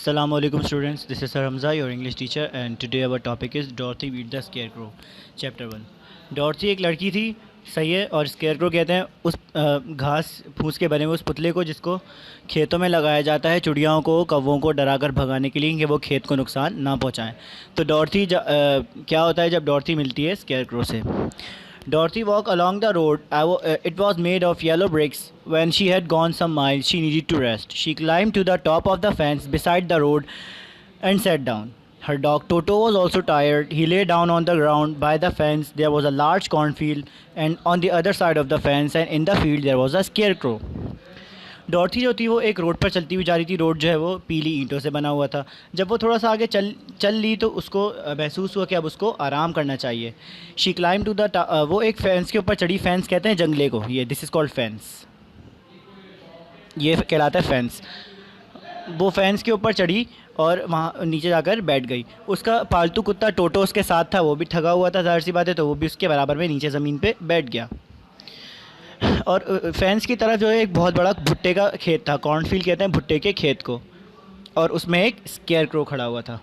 Assalamu alaikum students, this is Sir Hamza, your English teacher, and today our topic is Dorothy Beat the Scarecrow, Chapter 1. डॉर्थी एक लड़की थी, सही है, और scarecrow कहते हैं उस घास फूस के बने हुए उस पुतले को जिसको खेतों में लगाया जाता है चिड़ियाओं को, कौवों को डरा कर भगाने के लिए कि वो खेत को नुकसान ना पहुंचाएं। तो डॉर्थी क्या होता है जब डॉर्थी मिलती है स्केयरक्रो से। Dorothy walked along the road. It was made of yellow bricks. When she had gone some miles, she needed to rest. She climbed to the top of the fence beside the road and sat down. Her dog Toto was also tired. He lay down on the ground by the fence. There was a large cornfield, and on the other side of the fence and in the field there was a scarecrow. डॉर्थी जो थी वो एक road पर चलती हुई जा रही थी। रोड जो है वो पीली ईंटों से बना हुआ था। जब वो थोड़ा सा आगे चल ली तो उसको महसूस हुआ कि अब उसको आराम करना चाहिए। शी क्लाइम टू द वो एक फेंस के ऊपर चढ़ी। फेंस कहते हैं जंगले को, ये दिस इज़ कॉल्ड फेंस, ये कहलाता है फेंस। वो फेंस के ऊपर चढ़ी और वहाँ नीचे जाकर बैठ गई। उसका पालतू कुत्ता टोटो उसके साथ था, वो भी थका हुआ था, ज़ाहिर सी बात है, तो वो भी उसके बराबर में नीचे ज़मीन पर बैठ गया। और फेंस की तरफ जो है एक बहुत बड़ा भुट्टे का खेत था। कॉर्नफील्ड कहते हैं भुट्टे के खेत को, और उसमें एक स्केयरक्रो खड़ा हुआ था।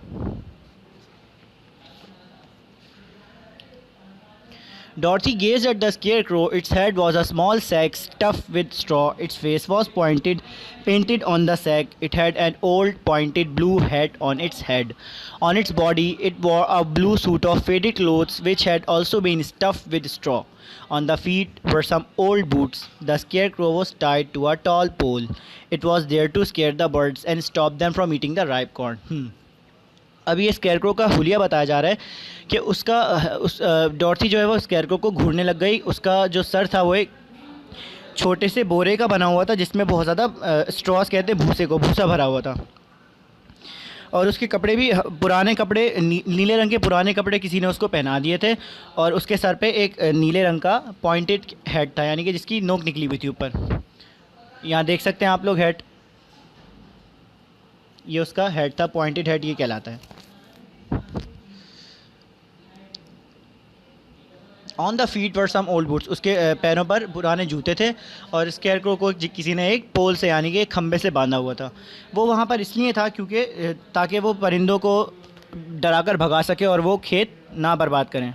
Dorothy gazed at the scarecrow. Its head was a small sack stuffed with straw. Its face was painted on the sack. It had an old pointed blue hat on its head. On its body, it wore a blue suit of faded clothes which had also been stuffed with straw. On the feet were some old boots. The scarecrow was tied to a tall pole. It was there to scare the birds and stop them from eating the ripe corn. अब ये scarecrow का हुलिया बताया जा रहा है कि उस डॉर्थी जो है वो स्केयरक्रो को घूरने लग गई। उसका जो सर था वो एक छोटे से बोरे का बना हुआ था जिसमें बहुत ज़्यादा स्ट्रॉस कहते हैं भूसे को, भूसा भरा हुआ था। और उसके कपड़े भी पुराने कपड़े, नीले रंग के पुराने कपड़े किसी ने उसको पहना दिए थे। और उसके सर पे एक नीले रंग का पॉइंटेड हेड था, यानी कि जिसकी नोक निकली हुई थी ऊपर। यहाँ देख सकते हैं आप लोग हेड, ये उसका हेड था, पॉइंटेड हेड ये कहलाता है। On the feet were some old boots, उसके पैरों पर पुराने जूते थे। और स्केयरक्रो को किसी ने एक पोल से, यानी कि एक खंबे से बांधा हुआ था। वो वहाँ पर इसलिए था क्योंकि ताकि वो परिंदों को डराकर भगा सके और वो खेत ना बर्बाद करें।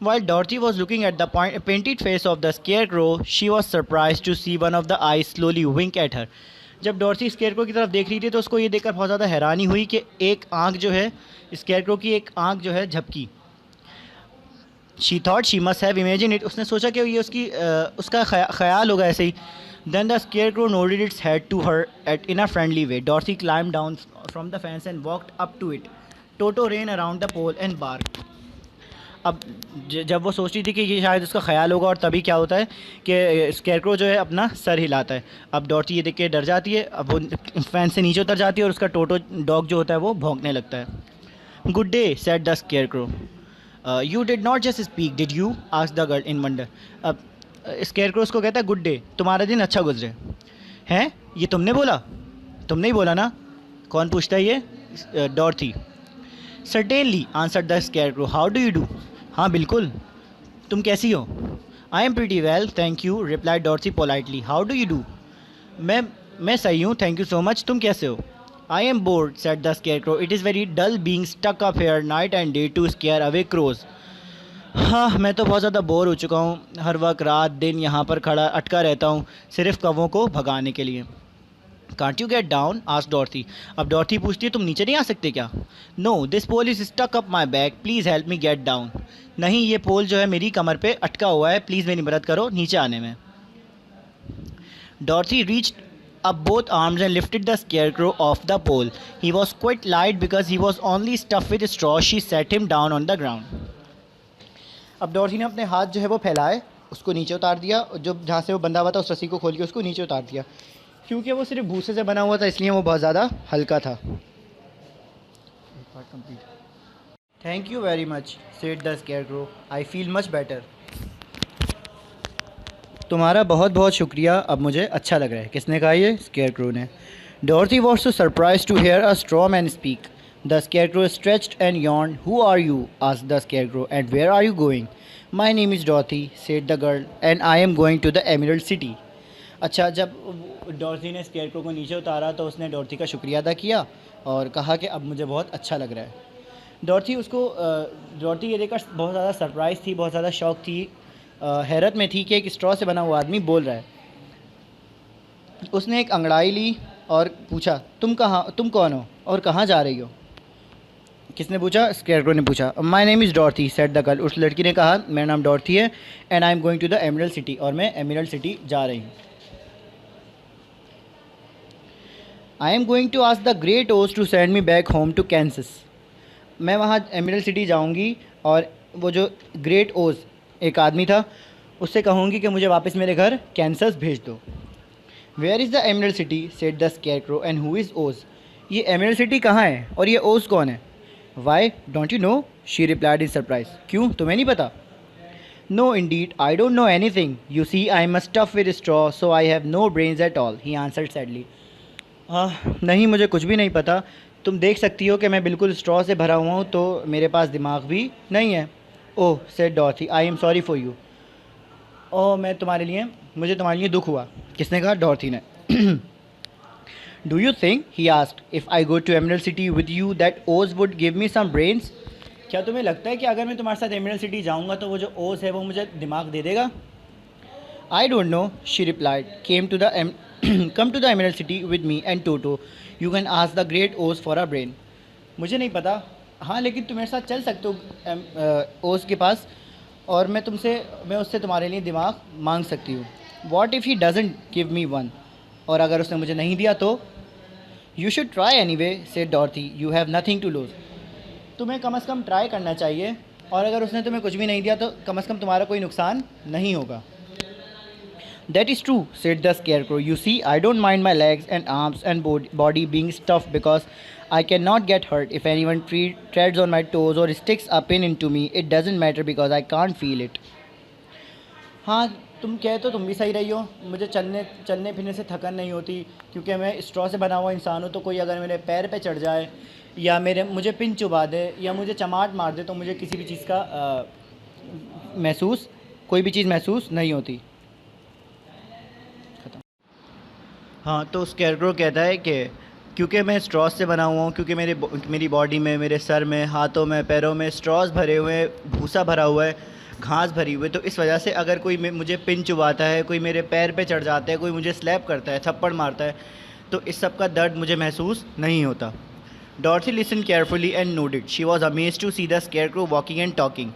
While Dorothy was looking at the painted face of the scarecrow, she was surprised to see one of the eyes slowly wink at her. जब डॉर्थी स्केयरक्रो की तरफ देख रही थी तो उसको ये देखकर बहुत ज़्यादा हैरानी हुई कि एक आँख जो है, स्केयरक्रो की एक आँख जो है झपकी। She thought she must have imagine it, उसने सोचा कि ये उसका ख्याल होगा ऐसे ही। Then the scarecrow nodded its head to her at in a friendly way. Dorothy climb down from the fence and walked up to it. Toto ran around the pole and bark. अब जब वो सोच रही थी कि ये शायद उसका ख्याल होगा, और तभी क्या होता है कि स्केयरक्रो जो है अपना सर हिलाता है। अब डॉर्थी ये देख के डर जाती है। अब वो फैन से नीचे उतर जाती है और उसका टोटो डॉग जो होता है वो भौंकने लगता है। Good day said the scarecrow. You did not just speak did you, asked the girl in wonder. अब स्केयरक्रो उसको कहता है गुड डे, तुम्हारा दिन अच्छा गुजरे। हैं, ये तुमने बोला? तुमने ही बोला ना? कौन पूछता है ये? Dorothy. Certainly answered the scarecrow, how do you do? हाँ बिल्कुल, तुम कैसी हो? I am pretty well thank you, replied Dorothy politely. How do you do? मैं सही हूँ, थैंक यू सो मच, तुम कैसे हो? I am bored said the scarecrow, it is very dull being stuck up here night and day to scare away crows. हाँ, मैं तो बहुत ज़्यादा बोर हो चुका हूँ, हर वक्त रात दिन यहाँ पर अटका रहता हूँ सिर्फ कौवों को भगाने के लिए। Can't you get down, asked Dorothy. अब डॉर्थी पूछती है तुम नीचे नहीं आ सकते क्या? No, this pole is stuck up my back, please help me get down. नहीं, ये पोल जो है मेरी कमर पे अटका हुआ है, प्लीज़ मेरी मदद करो नीचे आने में। डॉर्थी reached up both arms and lifted the scarecrow off the pole. He was quite light because he was only stuffed with straw. She set him down on the ground. अब डॉर्थी ने अपने हाथ जो है वो फैलाए, उसको नीचे उतार दिया। जो जहाँ से वो बंधा हुआ था उस रस्सी को खोल के उसको नीचे उतार दिया। क्योंकि वो सिर्फ भूसे से बना हुआ था इसलिए वो बहुत ज़्यादा हल्का था। Thank you very much said the scarecrow, I feel much better. तुम्हारा बहुत बहुत शुक्रिया, अब मुझे अच्छा लग रहा है। किसने कहा ये? स्केयरक्रो ने। Dorothy was so surprise to hear a straw man speak. The scarecrow stretched and yawned. Who are you? Asked the scarecrow, and where are you going? My name is Dorothy said the girl, and I am going to the Emerald City. अच्छा, जब डॉर्थी ने scarecrow को नीचे उतारा तो उसने डॉर्थी का शुक्रिया अदा किया और कहा कि अब मुझे बहुत अच्छा लग रहा है। डॉर्थी ये देखकर बहुत ज़्यादा सरप्राइज़ थी, बहुत ज़्यादा शौक थी, हैरत में थी कि एक स्ट्रॉ से बना हुआ आदमी बोल रहा है। उसने एक अंगड़ाई ली और पूछा, तुम कौन हो और कहाँ जा रही हो? किसने पूछा? स्केयरक्रो ने पूछा। My name is Dorothy said the girl. उस लड़की ने कहा, मेरा नाम डॉर्थी है and I am going to the Emerald City, और मैं एमरल्ड सिटी जा रही हूँ। I am going to ask the great Oz to send me back home to Kansas. मैं वहाँ एमरल्ड सिटी जाऊँगी और वो जो ग्रेट ओज एक आदमी था उससे कहूँगी कि मुझे वापस मेरे घर कैंसस भेज दो। Where is the Emerald City said the scarecrow and who is Oz. ये एमरल्ड सिटी कहाँ है और ये ओज कौन है? Why don't you know, she replied in surprise. क्यों, तुम्हें नहीं पता? No indeed, I don't know anything, you see I am stuff with straw so I have no brains at all, he answered sadly. नहीं, मुझे कुछ भी नहीं पता। तुम देख सकती हो कि मैं बिल्कुल स्ट्रॉ से भरा हुआ हूँ, तो मेरे पास दिमाग भी नहीं है। Oh said Dorothy, I am sorry for you. Oh मुझे तुम्हारे लिए दुख हुआ। किसने कहा? डॉर्थी ने। Do you think, he asked, if I go to Emerald City with you that Oz would give me some brains. क्या तुम्हें लगता है कि अगर मैं तुम्हारे साथ एमरल्ड सिटी जाऊँगा तो वो जो ओज है वो मुझे दिमाग दे देगा? आई don't no, she replied, come to the emerald city with me and Toto, you can ask the great Oz for a brain। मुझे नहीं पता, हाँ, लेकिन तुम मेरे साथ चल सकते हो ओज के पास और मैं उससे तुम्हारे लिए दिमाग मांग सकती हूँ। What if he doesn't give me one? और अगर उसने मुझे नहीं दिया तो? You should try anyway said Dorothy, you have nothing to lose। तुम्हें कम से कम ट्राई करना चाहिए और अगर उसने तुम्हें कुछ भी नहीं दिया तो कम से कम तुम्हारा कोई नुकसान नहीं होगा। That is true said the scarecrow, you see I don't mind my legs and arms and body being stuffed because I cannot get hurt if anyone treads on my toes or sticks a pin into me, it doesn't matter because I can't feel it। हाँ, तुम भी सही रही हो। मुझे चलने फिरने से थकन नहीं होती क्योंकि मैं स्ट्रॉ से बना हुआ इंसान हूँ, तो कोई अगर मेरे पैर पे चढ़ जाए या मुझे पिन चुभा दे या मुझे चमाट मार दे तो मुझे किसी भी चीज़ का कोई भी चीज़ महसूस नहीं होती। हाँ, तो स्केयरक्रो कहता है कि क्योंकि मैं स्ट्रॉस से बना हुआ हूँ, क्योंकि मेरी बॉडी में, मेरे सर में, हाथों में, पैरों में स्ट्रॉस भरे हुए हैं, भूसा भरा हुआ है, घास भरी हुई है, तो इस वजह से अगर कोई मुझे पिन चुभाता है, कोई मेरे पैर पे चढ़ जाता है, कोई मुझे स्लैप करता है, थप्पड़ मारता है, तो इस सब का दर्द मुझे महसूस नहीं होता। Dorothy listened carefully and nodded. She was amazed to see the scarecrow walking and talking.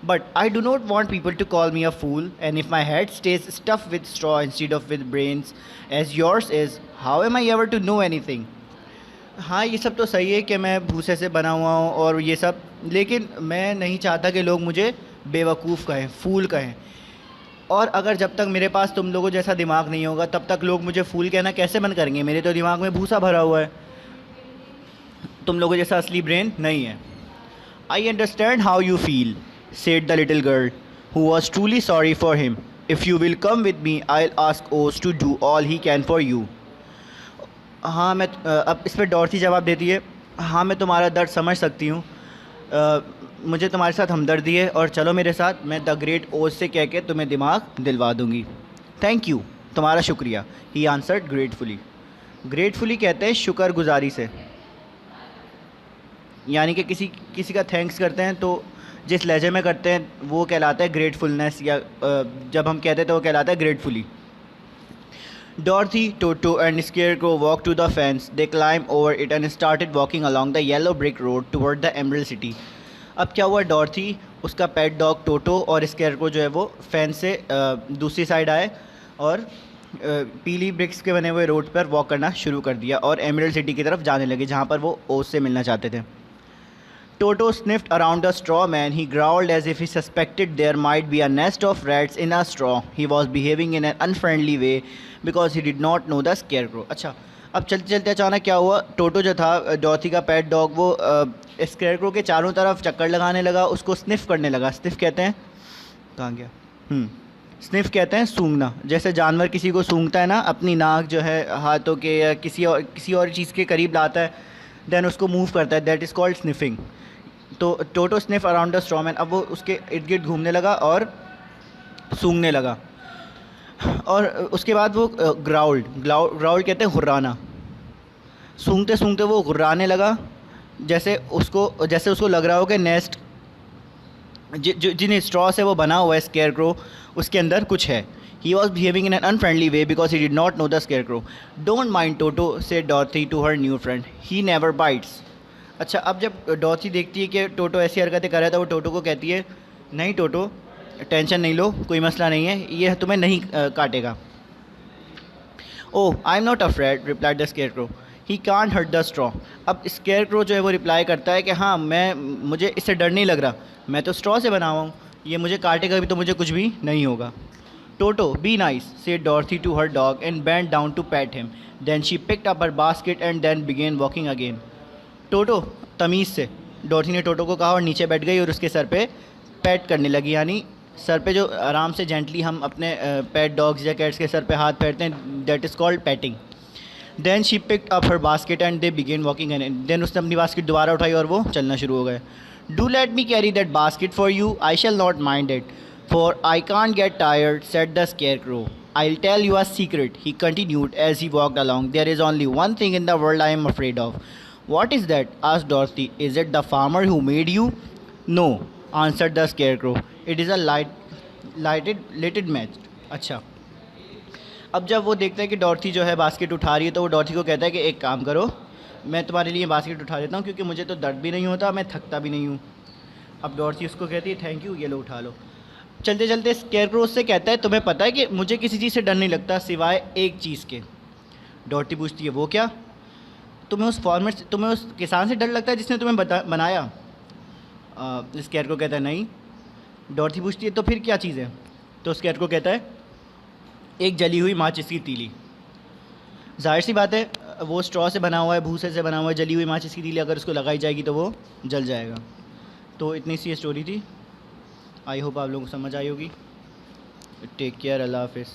But I do not want people to call me a fool, and if my head stays stuffed with straw instead of with brains, as yours is, how am I ever to know anything? हाँ, ये सब तो सही है कि मैं भूसे से बना हुआ हूँ और ये सब, लेकिन मैं नहीं चाहता कि लोग मुझे बेवकूफ़ कहें, फूल कहें। और अगर जब तक मेरे पास तुम लोगों जैसा दिमाग नहीं होगा तब तक लोग मुझे फूल कहना कैसे बंद करेंगे? मेरे तो दिमाग में भूसा भरा हुआ है, तुम लोगों जैसा असली ब्रेन नहीं है। I understand how you feel said the little girl, who was truly sorry for him. If you will come with me, I'll ask Oz to do all he can for you। हाँ, मैं अब इस पर डॉर्थी जवाब देती है, हाँ, मैं तुम्हारा दर्द समझ सकती हूँ, मुझे तुम्हारे साथ हमदर्दी है और चलो मेरे साथ, मैं द ग्रेट ओज से कह के तुम्हें दिमाग दिलवा दूँगी। थैंक यू, तुम्हारा शुक्रिया। He answered gratefully. ग्रेटफुली कहते हैं शुक्रगुजारी से, यानी कि किसी का थैंक्स करते हैं तो जिस लहजे में करते हैं वो कहलाता है ग्रेटफुलनेस, या जब हम कहते हैं तो वो कहलाता है gratefully. Dorothy, Toto and Scarecrow walked to the fence. They climbed over it and started walking along the yellow brick road toward the Emerald City। अब क्या हुआ, डॉर्थी, उसका पेट डॉग टोटो और स्केयरक्रो जो है वो फेंस से दूसरी साइड आए और पीली ब्रिक्स के बने हुए रोड पर वॉक करना शुरू कर दिया और एमरल्ड सिटी की तरफ जाने लगे जहाँ पर वो ओज से मिलना चाहते थे। Toto sniffed around the straw man. He growled as if he suspected there might be a nest of rats in a straw. He was behaving in an unfriendly way because he did not know the scarecrow। अच्छा, अब चलते चलते अचानक क्या हुआ, टोटो जो था डॉर्थी का पेट डॉग, वो स्केयरक्रो के चारों तरफ चक्कर लगाने लगा, उसको स्निफ़ करने लगा। स्निफ़ कहते हैं, कहाँ गया, स्निफ़ कहते हैं सूंघना। जैसे जानवर किसी को सूंघता है ना, अपनी नाक जो है हाथों के या किसी और चीज़ के करीब लाता है, देन उसको मूव करता है, दैट इज़ कॉल्ड स्निफिंग। तो Toto sniff around the straw man, अब वो उसके इर्द गिर्द घूमने लगा और सूंघने लगा। और उसके बाद वो ग्राउल्ड कहते हैं हुर्राना। सूंघते सूंघते वो गुर्राने लगा, जैसे उसको लग रहा हो कि नेस्ट जिन स्ट्रॉ से वो बना हुआ है स्केयर क्रो, उसके अंदर कुछ है। He was behaving in an unfriendly way because he did not know the scarecrow. Don't mind Toto said Dorothy to her new friend, he never bites. अच्छा, अब जब डॉर्थी देखती है कि टोटो ऐसी हरकतें कर रहा था, वो टोटो को कहती है, नहीं टोटो, टेंशन नहीं लो, कोई मसला नहीं है, ये तुम्हें नहीं काटेगा। Oh I am not afraid, replied the scarecrow, he can't hurt the straw. अब स्केयर क्रो जो है वो रिप्लाई करता है कि हाँ, मुझे इससे डर नहीं लग रहा, मैं तो स्ट्रॉ से बना हुआ हूँ, ये मुझे काटेगा भी तो मुझे कुछ भी नहीं होगा। Toto, be nice, said Dorothy to her dog and bent down to pat him, then she picked up her basket and then began walking again. Toto, तमीज़ से, डॉर्थी ने टोटो को कहा और नीचे बैठ गई और उसके सर पे पैट करने लगी, यानी सर पे जो आराम से जेंटली हम अपने पेट डॉग्स या कैट्स के सर पे हाथ फेरते हैं, that is called patting. Then she picked up her basket and they began walking and then उसने अपनी बास्केट दोबारा उठाई और वो चलना शुरू हो गए। Do let me carry that basket for you, I shall not mind it, for I can't get tired, said the square crow. I'll tell you a secret, he continued as he walked along. There is only one thing in the world I am afraid of. What is that? Asked Dorothy. Is it the farmer who made you? No, answered the scarecrow. It is a lighted match. अच्छा, अब जब वो देखता है कि डॉर्थी जो है basket उठा रही है, तो वो डॉर्थी को कहता है कि एक काम करो, मैं तुम्हारे लिए बास्केट उठा देता हूँ, क्योंकि मुझे तो दर्द भी नहीं होता, मैं थकता भी नहीं हूँ। अब डॉर्थी उसको कहती है, थैंक यू, ये लो उठा लो। चलते चलते स्केयरक्रो उससे कहता है, तुम्हें पता है कि मुझे किसी चीज़ से डर नहीं लगता सिवाय एक चीज़ के। डॉर्थी पूछती है, वो क्या? तुम्हें उस किसान से डर लगता है जिसने तुम्हें बनाया? स्केयरक्रो कहता है, नहीं। डॉर्थी पूछती है, तो फिर क्या चीज़ है? तो स्केयरक्रो कहता है, एक जली हुई माचिस की तीली। जाहिर सी बात है, वो स्ट्रॉ से बना हुआ है, भूसे से बना हुआ है, जली हुई माचिस की तीली अगर उसको लगाई जाएगी तो वो जल जाएगा। तो इतनी सी स्टोरी थी। आई होप आप लोगों को समझ आई होगी। टेक केयर, अल्लाह हाफिज़।